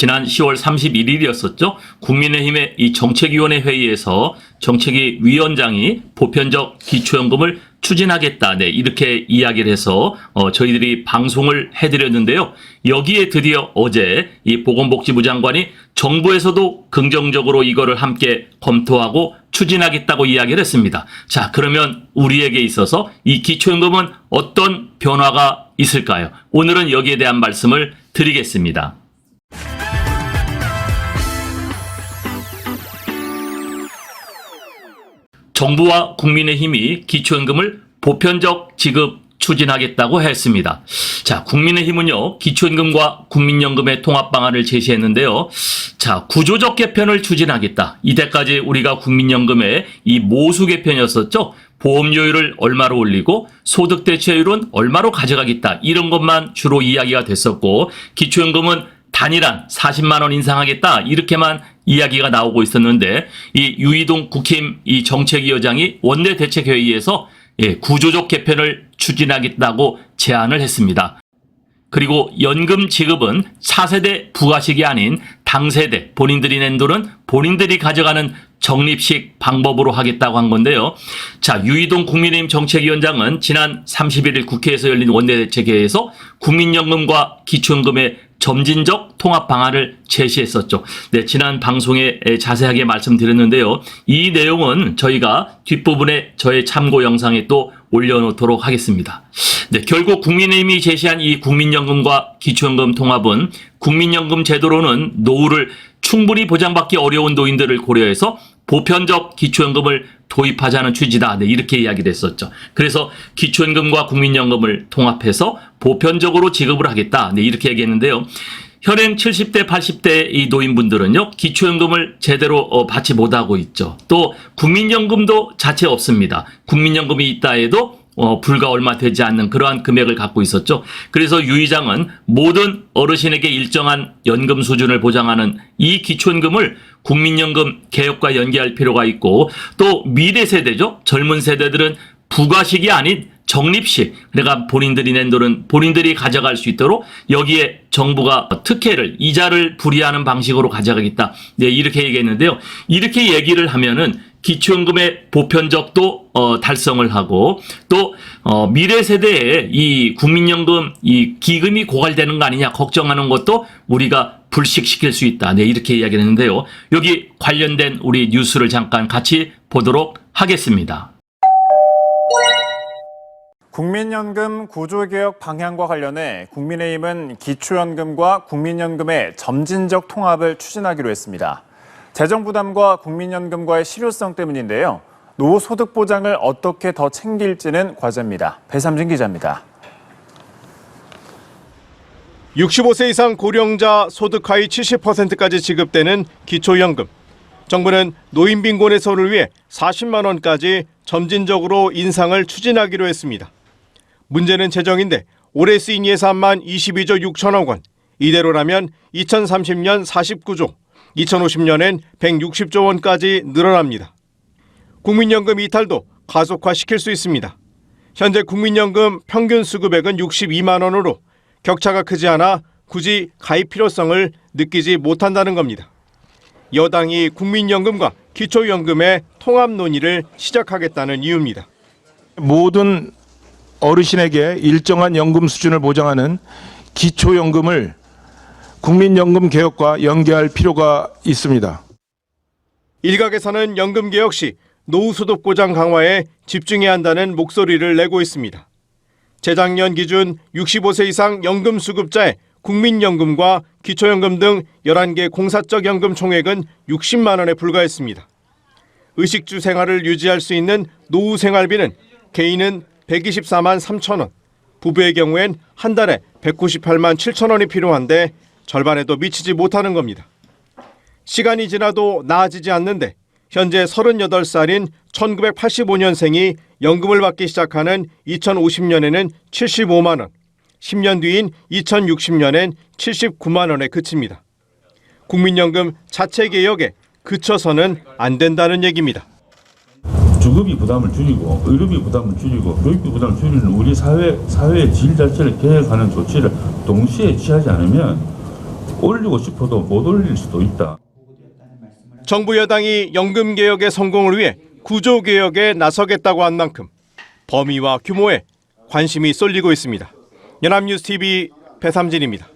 지난 10월 31일이었었죠. 국민의힘의 이 정책위원회 회의에서 정책위 위원장이 보편적 기초연금을 추진하겠다. 네, 이렇게 이야기를 해서 저희들이 방송을 해드렸는데요. 여기에 드디어 어제 이 보건복지부 장관이 정부에서도 긍정적으로 이거를 함께 검토하고 추진하겠다고 이야기를 했습니다. 자, 그러면 우리에게 있어서 이 기초연금은 어떤 변화가 있을까요? 오늘은 여기에 대한 말씀을 드리겠습니다. 정부와 국민의힘이 기초연금을 보편적 지급 추진하겠다고 했습니다. 자, 국민의힘은요, 기초연금과 국민연금의 통합 방안을 제시했는데요. 자, 구조적 개편을 추진하겠다. 이때까지 우리가 국민연금의 이 모수 개편이었었죠. 보험료율을 얼마로 올리고 소득 대체율은 얼마로 가져가겠다. 이런 것만 주로 이야기가 됐었고, 기초연금은 단일한 40만 원 인상하겠다. 이렇게만 이야기가 나오고 있었는데, 이 유이동 국힘 이 정책위 의장이 원내대책회의에서 구조적 개편을 추진하겠다고 제안을 했습니다. 그리고 연금 지급은 4세대 부가식이 아닌 당세대, 본인들이 낸 돈은 본인들이 가져가는 적립식 방법으로 하겠다고 한 건데요. 자, 유이동 국민의힘 정책위원장은 지난 31일 국회에서 열린 원내대책회의에서 국민연금과 기초연금의 점진적 통합 방안을 제시했었죠. 네, 지난 방송에 자세하게 말씀드렸는데요. 이 내용은 저희가 뒷부분에 저의 참고 영상에 또 올려놓도록 하겠습니다. 네, 결국 국민의힘이 제시한 이 국민연금과 기초연금 통합은 국민연금 제도로는 노후를 충분히 보장받기 어려운 노인들을 고려해서 보편적 기초연금을 도입하자는 취지다. 네, 이렇게 이야기를 했었죠. 그래서 기초연금과 국민연금을 통합해서 보편적으로 지급을 하겠다. 네, 이렇게 얘기했는데요. 현행 70대, 80대 이 노인분들은요, 기초연금을 제대로 받지 못하고 있죠. 또 국민연금도 자체 없습니다. 국민연금이 있다 해도 불과 얼마 되지 않는 그러한 금액을 갖고 있었죠. 그래서 유 의장은 모든 어르신에게 일정한 연금 수준을 보장하는 이 기초연금을 국민연금 개혁과 연계할 필요가 있고, 또 미래 세대죠. 젊은 세대들은 부가식이 아닌 적립식, 그러니까 본인들이 낸 돈은 본인들이 가져갈 수 있도록 여기에 정부가 특혜를, 이자를 불이하는 방식으로 가져가겠다. 네, 이렇게 얘기했는데요. 이렇게 얘기를 하면은 기초연금의 보편적도 달성을 하고, 또 미래 세대에 이 국민연금 이 기금이 고갈되는 거 아니냐 걱정하는 것도 우리가 불식시킬 수 있다. 네, 이렇게 이야기를 했는데요. 여기 관련된 우리 뉴스를 잠깐 같이 보도록 하겠습니다. 국민연금 구조개혁 방향과 관련해 국민의힘은 기초연금과 국민연금의 점진적 통합을 추진하기로 했습니다. 재정 부담과 국민연금과의 실효성 때문인데요. 노후 소득 보장을 어떻게 더 챙길지는 과제입니다. 배삼진 기자입니다. 65세 이상 고령자 소득 하위 70%까지 지급되는 기초연금. 정부는 노인 빈곤 해소를 위해 40만 원까지 점진적으로 인상을 추진하기로 했습니다. 문제는 재정인데 올해 쓰인 예산만 22조 6천억 원. 이대로라면 2030년 49조, 2050년엔 160조 원까지 늘어납니다. 국민연금 이탈도 가속화시킬 수 있습니다. 현재 국민연금 평균 수급액은 62만 원으로 격차가 크지 않아 굳이 가입 필요성을 느끼지 못한다는 겁니다. 여당이 국민연금과 기초연금의 통합 논의를 시작하겠다는 이유입니다. 모든 어르신에게 일정한 연금 수준을 보장하는 기초연금을 국민연금 개혁과 연계할 필요가 있습니다. 일각에서는 연금 개혁 시 노후 소득 보장 강화에 집중해야 한다는 목소리를 내고 있습니다. 재작년 기준 65세 이상 연금 수급자의 국민연금과 기초연금 등 11개 공사적 연금 총액은 60만 원에 불과했습니다. 의식주 생활을 유지할 수 있는 노후 생활비는 개인은 124만 3천 원, 부부의 경우엔 한 달에 198만 7천 원이 필요한데 절반에도 미치지 못하는 겁니다. 시간이 지나도 나아지지 않는데 현재 38살인 1985년생이 연금을 받기 시작하는 2050년에는 75만 원, 10년 뒤인 2060년엔 79만 원에 그칩니다. 국민연금 자체 개혁에 그쳐서는 안 된다는 얘기입니다. 주거비 부담을 줄이고 의료비 부담을 줄이고 교육비 부담을 줄이는 우리 사회의 질 자체를 개혁하는 조치를 동시에 취하지 않으면 올리고 싶어도 못 올릴 수도 있다. 정부 여당이 연금 개혁의 성공을 위해 구조 개혁에 나서겠다고 한 만큼 범위와 규모에 관심이 쏠리고 있습니다. 연합뉴스 TV 배삼진입니다.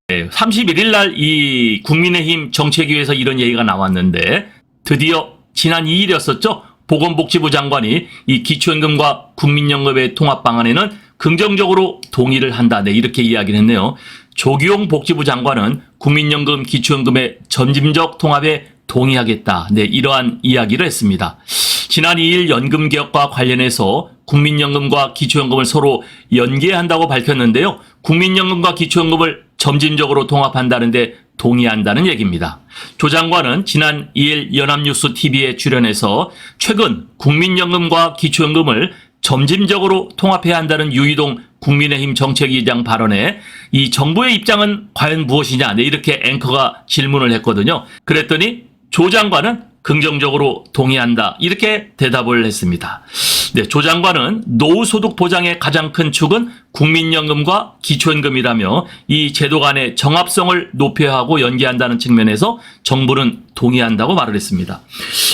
31일 날 이 국민의힘 정책위에서 이런 얘기가 나왔는데 드디어 지난 2일이었었죠. 보건복지부 장관이 이 기초연금과 국민연금의 통합 방안에는 긍정적으로 동의를 한다. 네, 이렇게 이야기를 했네요. 조규용 복지부 장관은 국민연금, 기초연금의 점진적 통합에 동의하겠다. 네, 이러한 이야기를 했습니다. 지난 2일 연금 개혁과 관련해서 국민연금과 기초연금을 서로 연계한다고 밝혔는데요. 국민연금과 기초연금을 점진적으로 통합한다는데 동의한다는 얘기입니다. 조 장관은 지난 2일 연합뉴스 TV에 출연해서 최근 국민연금과 기초연금을 점진적으로 통합해야 한다는 유이동 국민의힘 정책위의장 발언에 이 정부의 입장은 과연 무엇이냐, 네, 이렇게 앵커가 질문을 했거든요. 그랬더니 조 장관은 긍정적으로 동의한다, 이렇게 대답을 했습니다. 네, 조 장관은 노후소득 보장의 가장 큰 축은 국민연금과 기초연금이라며 이 제도 간의 정합성을 높여야 하고 연계한다는 측면에서 정부는 동의한다고 말을 했습니다.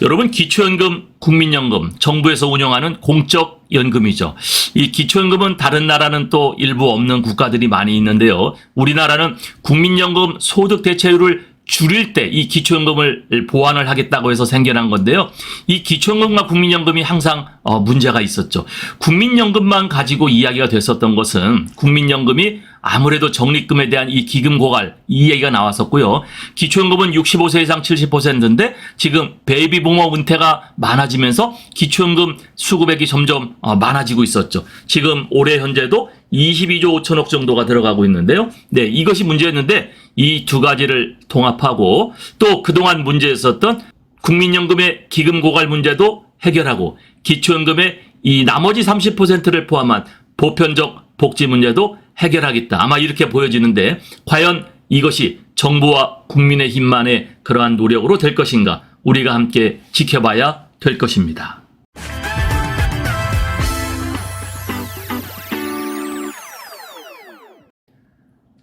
여러분, 기초연금, 국민연금, 정부에서 운영하는 공적 연금이죠. 이 기초연금은 다른 나라는 또 일부 없는 국가들이 많이 있는데요. 우리나라는 국민연금 소득 대체율을 줄일 때 이 기초연금을 보완을 하겠다고 해서 생겨난 건데요. 이 기초연금과 국민연금이 항상 문제가 있었죠. 국민연금만 가지고 이야기가 됐었던 것은 국민연금이 아무래도 적립금에 대한 이 기금 고갈, 이 얘기가 나왔었고요. 기초연금은 65세 이상 70%인데 지금 베이비부머 은퇴가 많아지면서 기초연금 수급액이 점점 많아지고 있었죠. 지금 올해 현재도 22조 5천억 정도가 들어가고 있는데요. 네, 이것이 문제였는데 이 두 가지를 통합하고 또 그동안 문제였었던 국민연금의 기금 고갈 문제도 해결하고 기초연금의 이 나머지 30%를 포함한 보편적 복지 문제도 해결하겠다. 아마 이렇게 보여지는데 과연 이것이 정부와 국민의힘만의 그러한 노력으로 될 것인가, 우리가 함께 지켜봐야 될 것입니다.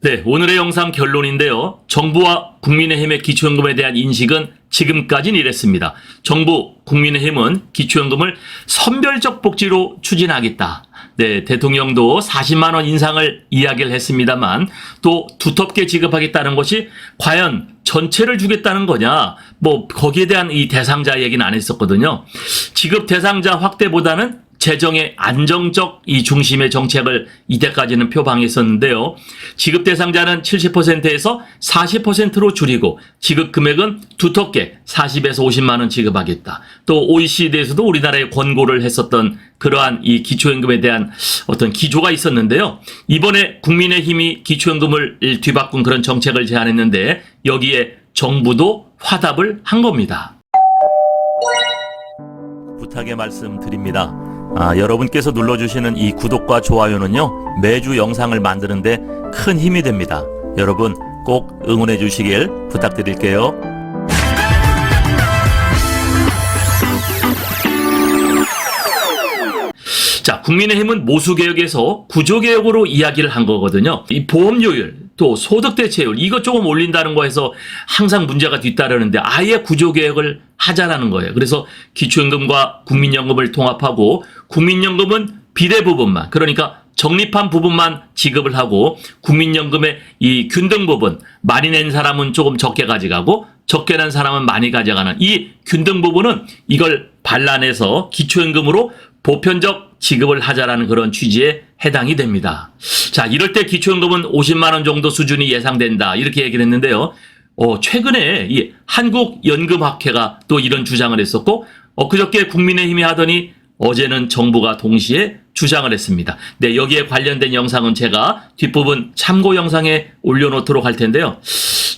네, 오늘의 영상 결론인데요. 정부와 국민의힘의 기초연금에 대한 인식은 지금까지는 이랬습니다. 정부, 국민의힘은 기초연금을 선별적 복지로 추진하겠다. 네, 대통령도 40만 원 인상을 이야기를 했습니다만 또 두텁게 지급하겠다는 것이 과연 전체를 주겠다는 거냐, 뭐 거기에 대한 이 대상자 얘기는 안 했었거든요. 지급 대상자 확대보다는 재정의 안정적 이 중심의 정책을 이때까지는 표방했었는데요. 지급 대상자는 70%에서 40%로 줄이고 지급 금액은 두텁게 40에서 50만 원 지급하겠다. 또 OECD에서도 우리나라에 권고를 했었던 그러한 이 기초연금에 대한 어떤 기조가 있었는데요. 이번에 국민의힘이 기초연금을 뒤바꾼 그런 정책을 제안했는데 여기에 정부도 화답을 한 겁니다. 부탁의 말씀 드립니다. 여러분께서 눌러주시는 이 구독과 좋아요는요, 매주 영상을 만드는데 큰 힘이 됩니다. 여러분 꼭 응원해 주시길 부탁드릴게요. 자, 국민의힘은 모수개혁에서 구조개혁으로 이야기를 한 거거든요. 이 보험료율, 또 소득대체율, 이거 조금 올린다는 거에서 항상 문제가 뒤따르는데 아예 구조개혁을 하자라는 거예요. 그래서 기초연금과 국민연금을 통합하고 국민연금은 비례 부분만, 그러니까 적립한 부분만 지급을 하고 국민연금의 이 균등 부분, 많이 낸 사람은 조금 적게 가져가고 적게 낸 사람은 많이 가져가는 이 균등 부분은 이걸 반란해서 기초연금으로 보편적 지급을 하자라는 그런 취지에 해당이 됩니다. 자, 이럴 때 기초연금은 50만 원 정도 수준이 예상된다, 이렇게 얘기를 했는데요. 최근에 이 한국연금학회가 또 이런 주장을 했었고 그저께 국민의힘이 하더니 어제는 정부가 동시에 주장을 했습니다. 네, 여기에 관련된 영상은 제가 뒷부분 참고 영상에 올려놓도록 할 텐데요.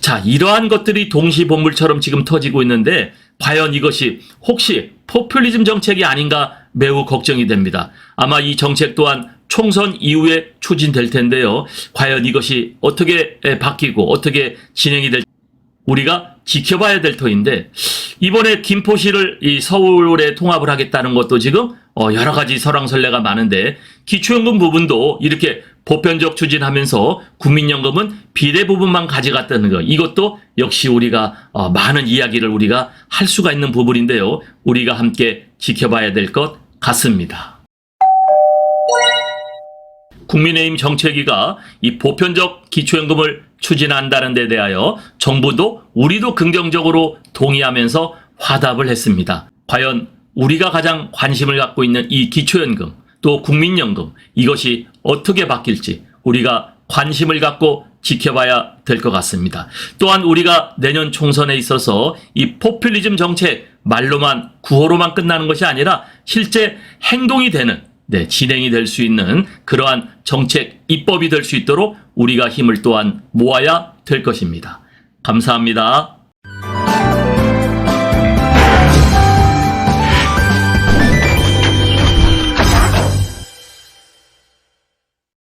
자, 이러한 것들이 동시본물처럼 지금 터지고 있는데 과연 이것이 혹시 포퓰리즘 정책이 아닌가 매우 걱정이 됩니다. 아마 이 정책 또한 총선 이후에 추진될 텐데요. 과연 이것이 어떻게 바뀌고 어떻게 진행이 될지 우리가 지켜봐야 될 터인데 이번에 김포시를 이 서울에 통합을 하겠다는 것도 지금 여러 가지 설왕설래가 많은데 기초연금 부분도 이렇게 보편적 추진하면서 국민연금은 비례 부분만 가져갔다는 것, 이것도 역시 우리가 많은 이야기를 우리가 할 수가 있는 부분인데요. 우리가 함께 지켜봐야 될 것 같습니다. 국민의힘 정책위가 이 보편적 기초연금을 추진한다는 데 대하여 정부도 우리도 긍정적으로 동의하면서 화답을 했습니다. 과연 우리가 가장 관심을 갖고 있는 이 기초연금 또 국민연금, 이것이 어떻게 바뀔지 우리가 관심을 갖고 지켜봐야 될 것 같습니다. 또한 우리가 내년 총선에 있어서 이 포퓰리즘 정책 말로만 구호로만 끝나는 것이 아니라 실제 행동이 되는 진행이 될 수 있는 그러한 정책 입법이 될 수 있도록 우리가 힘을 또한 모아야 될 것입니다. 감사합니다.